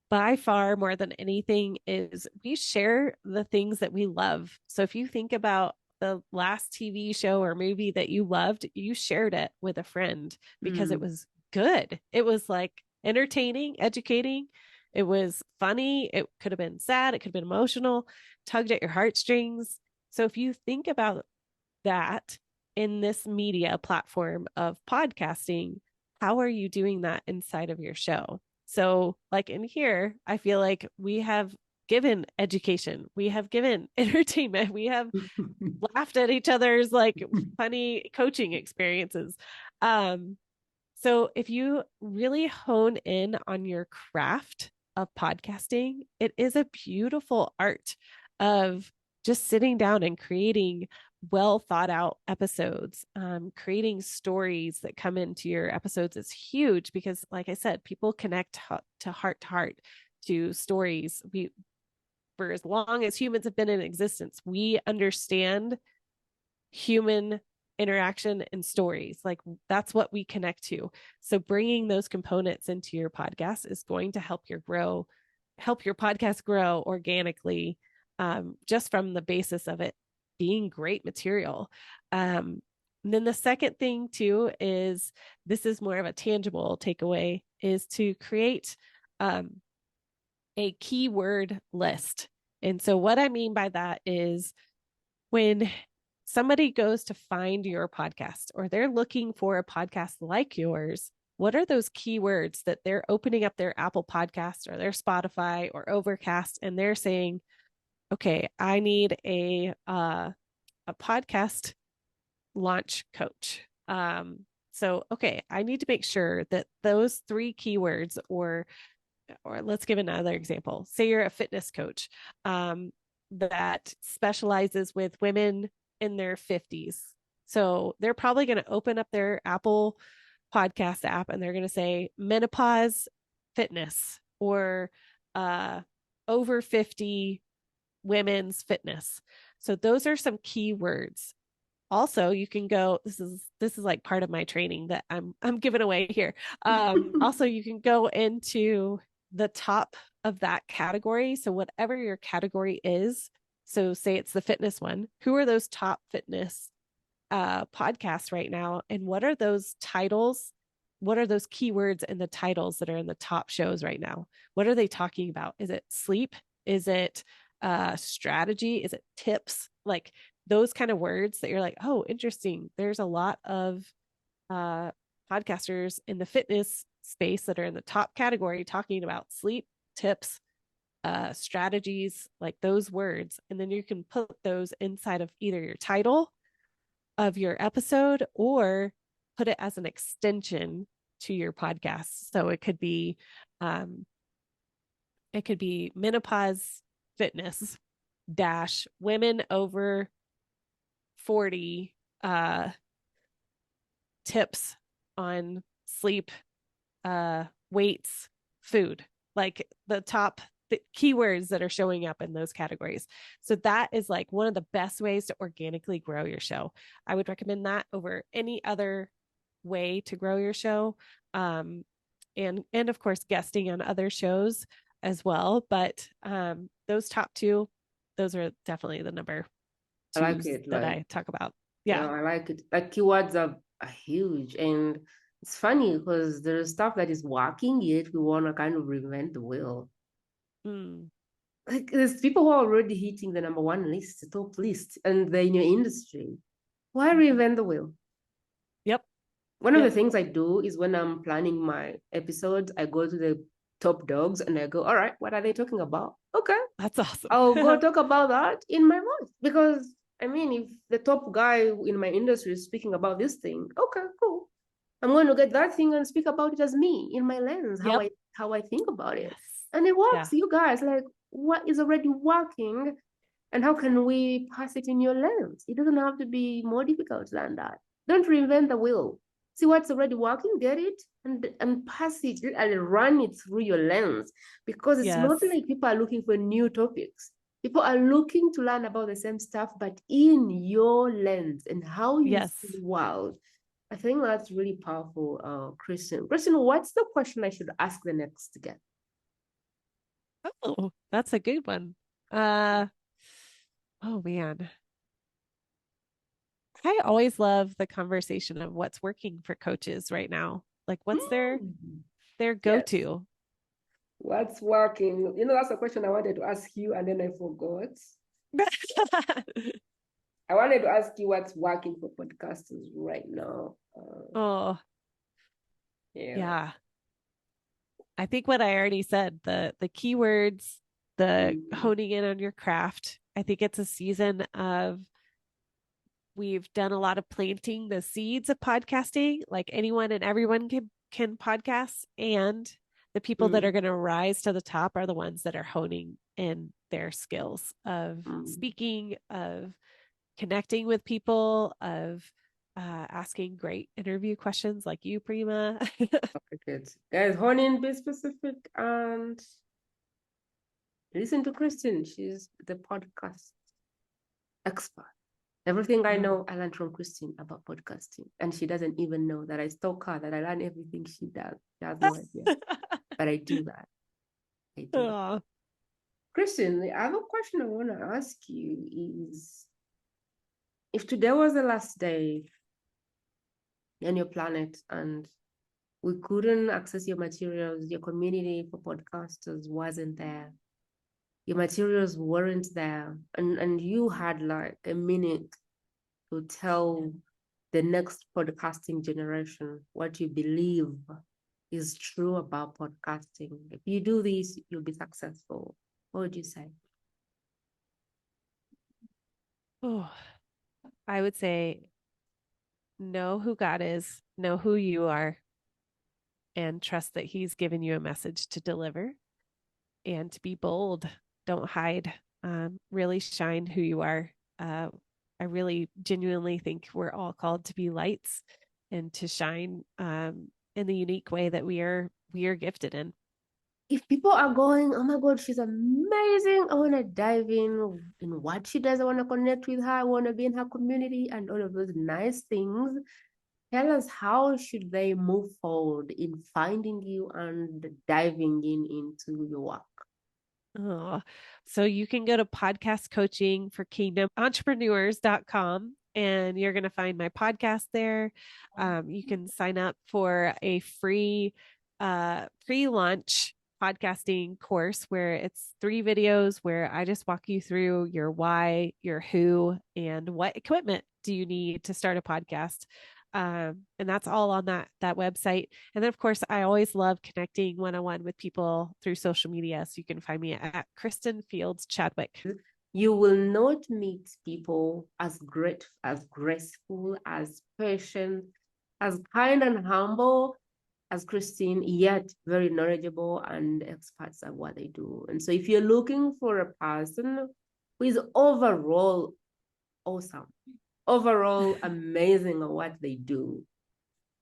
Speaker 2: by far more than anything is we share the things that we love. So if you think about the last TV show or movie that you loved, you shared it with a friend because it was good. It was like entertaining, educating. It was funny. It could have been sad. It could have been emotional, tugged at your heartstrings. So if you think about that in this media platform of podcasting, how are you doing that inside of your show? So, like in here, I feel like we have given education, we have given entertainment, we have laughed at each other's like funny coaching experiences. So if you really hone in on your craft of podcasting, it is a beautiful art of just sitting down and creating well thought out episodes. Creating stories that come into your episodes is huge because, like I said, people connect to heart to stories. We, for as long as humans have been in existence, we understand human interaction and stories. Like that's what we connect to. So bringing those components into your podcast is going to help your podcast grow organically, just from the basis of it being great material. And then the second thing too is, this is more of a tangible takeaway, is to create a keyword list. And so what I mean by that is when somebody goes to find your podcast or they're looking for a podcast like yours, what are those keywords that they're opening up their Apple Podcast or their Spotify or Overcast and they're saying, okay, I need a podcast launch coach. So, okay, I need to make sure that those three keywords, or let's give another example. Say you're a fitness coach that specializes with women in their 50s. So they're probably going to open up their Apple Podcast app and they're going to say menopause fitness or over 50 women's fitness. So those are some keywords. Also, you can go, this is like part of my training that I'm giving away here. Also, you can go into the top of that category. So whatever your category is, so say it's the fitness one, who are those top fitness podcasts right now? And what are those titles? What are those keywords in the titles that are in the top shows right now? What are they talking about? Is it sleep? Is it strategy? Is it tips? Like those kind of words that you're like, oh, interesting. There's a lot of podcasters in the fitness space that are in the top category talking about sleep, tips, strategies, like those words. And then you can put those inside of either your title of your episode or put it as an extension to your podcast. So it could be menopause fitness dash women over 40 tips on sleep, weights, food, like the top keywords that are showing up in those categories. So that is like one of the best ways to organically grow your show. I would recommend that over any other way to grow your show. And of course guesting on other shows as well. But those top two, those are definitely the number
Speaker 1: I like
Speaker 2: twos
Speaker 1: it.
Speaker 2: that
Speaker 1: Like,
Speaker 2: I talk about.
Speaker 1: yeah,
Speaker 2: Yeah.
Speaker 1: I like it. Like keywords are huge. And it's funny because there's stuff that is working, yet we want to kind of reinvent the wheel.
Speaker 2: Mm.
Speaker 1: Like there's people who are already hitting the number one list, the top list, and they're in your industry. Why reinvent the wheel?
Speaker 2: Yep.
Speaker 1: One of the
Speaker 2: Yep.
Speaker 1: things I do is when I'm planning my episodes, I go to the top dogs and I go, all right, what are they talking about? Okay,
Speaker 2: That's awesome.
Speaker 1: I'll go talk about that in my voice. Because I mean, if the top guy in my industry is speaking about this thing, okay, cool. I'm going to get that thing and speak about it as me in my lens,
Speaker 2: Yep.
Speaker 1: how I think about it.
Speaker 2: Yes.
Speaker 1: And it works.
Speaker 2: Yeah.
Speaker 1: You guys, like, what is already working and how can we pass it in your lens? It doesn't have to be more difficult than that. Don't reinvent the wheel. See what's already working, get it, and pass it and run it through your lens. Because it's not
Speaker 2: Yes.
Speaker 1: like people are looking for new topics. People are looking to learn about the same stuff, but in your lens and how you see
Speaker 2: Yes.
Speaker 1: the world. I think that's really powerful, Christian. Christian, what's the question I should ask the next guest?
Speaker 2: Oh, that's a good one. Uh, oh man. I always love the conversation of what's working for coaches right now. Like what's
Speaker 1: Mm.
Speaker 2: their
Speaker 1: Yes.
Speaker 2: go-to?
Speaker 1: What's working? That's a question I wanted to ask you, and then I forgot. I wanted to ask you what's working for podcasters right now.
Speaker 2: Oh,
Speaker 1: Yeah.
Speaker 2: yeah. I think what I already said, the keywords, the
Speaker 1: Mm.
Speaker 2: honing in on your craft. I think it's a season of we've done a lot of planting the seeds of podcasting. Like anyone and everyone can podcast, and the people that are
Speaker 1: Mm.
Speaker 2: going to rise to the top are the ones that are honing in their skills of
Speaker 1: Mm.
Speaker 2: speaking, of connecting with people, of asking great interview questions like you, Prima.
Speaker 1: Okay, good. Guys, hone in, be specific, and listen to Kristen. She's the podcast expert. Everything I
Speaker 2: Oh.
Speaker 1: know, I learned from Christine about podcasting. And she doesn't even know that I stalk her, that I learn everything she does. She has no idea. But I do that. I do that.
Speaker 2: Oh.
Speaker 1: Christian, the other question I want to ask you is if today was the last day on your planet and we couldn't access your materials, your community for podcasters wasn't there, your materials weren't there, and you had like a minute to tell the next podcasting generation what you believe is true about podcasting. If you do this, you'll be successful. What would you say?
Speaker 2: Oh, I would say know who God is, know who you are, and trust that He's given you a message to deliver and to be bold. Don't hide. Really shine who you are. I really genuinely think we're all called to be lights and to shine in the unique way that we are gifted in.
Speaker 1: If people are going, oh my God, she's amazing. I want to dive in what she does. I want to connect with her. I want to be in her community and all of those nice things. Tell us how should they move forward in finding you and diving into your work.
Speaker 2: Oh, so you can go to podcast coaching for kingdom entrepreneurs.com and you're going to find my podcast there. You can sign up for a free pre-launch podcasting course where it's 3 videos where I just walk you through your why, your who, and what equipment do you need to start a podcast. And that's all on that website. And then of course I always love connecting one-on-one with people through social media. So you can find me at Kristen Fields Chadwick.
Speaker 1: You will not meet people as great, as graceful, as patient, as kind and humble as Christine, yet very knowledgeable and experts at what they do. And so if you're looking for a person who is overall awesome, overall amazing at what they do,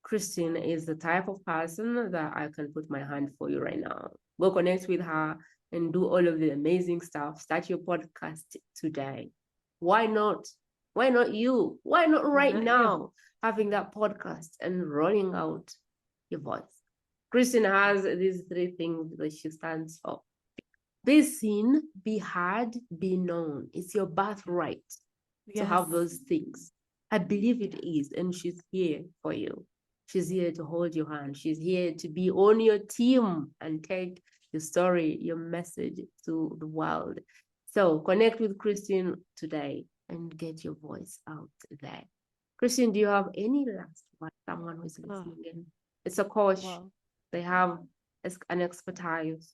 Speaker 1: Christine is the type of person that I can put my hand for you right now. Go connect with her and do all of the amazing stuff. Start your podcast today. Why not? Why not you? Why not right now having that podcast and rolling out your voice? Christine has these 3 things that she stands for. Be seen, be heard, be known. It's your birthright to have those things. I believe it is, and she's here for you. She's here to hold your hand. She's here to be on your team and take your story, your message to the world. So connect with Christine today and get your voice out there. Christine, do you have any last word? Someone who's listening in? It's a coach. Wow. They have an expertise.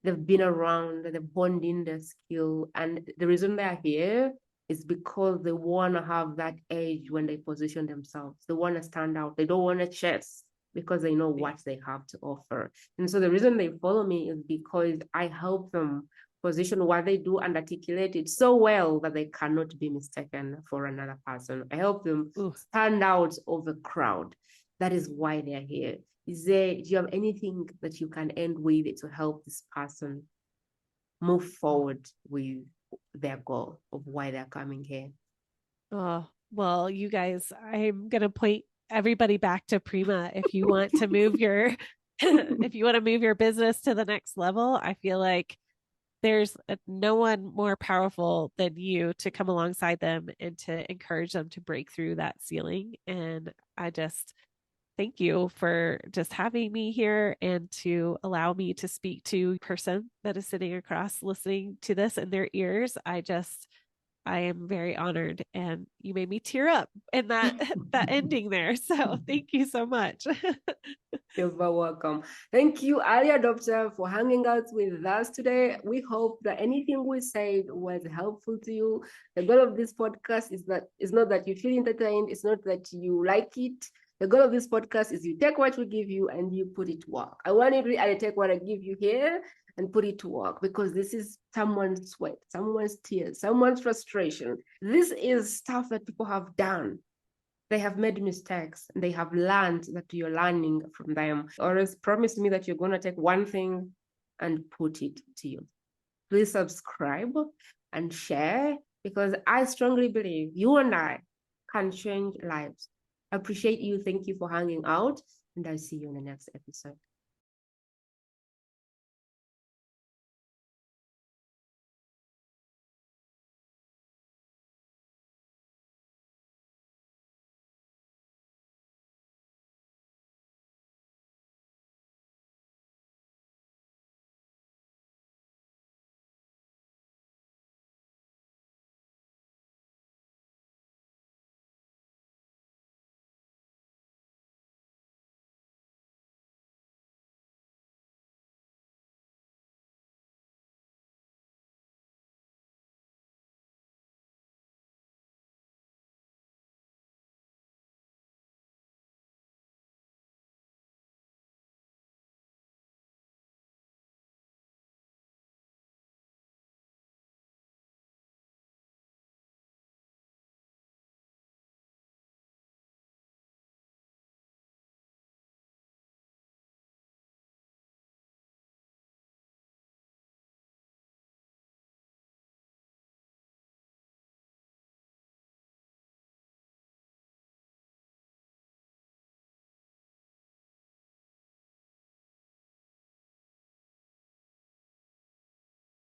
Speaker 1: They've been around, they're bonding their skill. And the reason they're here is because they want to have that edge when they position themselves. They want to stand out. They don't want to chase because they know what they have to offer. And so the reason they follow me is because I help them position what they do and articulate it so well that they cannot be mistaken for another person. I help them stand out of the crowd. That is why they're here. Do you have anything that you can end with to help this person move forward with their goal of why they're coming here?
Speaker 2: Oh, well, you guys, I'm going to point everybody back to Prima. If you want to move your, if you want to move your business to the next level, I feel like there's no one more powerful than you to come alongside them and to encourage them to break through that ceiling. And I just thank you for just having me here and to allow me to speak to a person that is sitting across listening to this in their ears. I am very honored, and you made me tear up in that ending there. So thank you so much.
Speaker 1: You're very welcome. Thank you, early adopter, for hanging out with us today. We hope that anything we said was helpful to you. The goal of this podcast is not that you feel entertained. It's not that you like it. The goal of this podcast is you take what we give you and you put it to work. I want you to really take what I give you here and put it to work, because this is someone's sweat, someone's tears, someone's frustration. This is stuff that people have done. They have made mistakes and they have learned that you're learning from them. Always promise me that you're going to take one thing and put it to you. Please subscribe and share, because I strongly believe you and I can change lives. I appreciate you. Thank you for hanging out, and I'll see you in the next episode.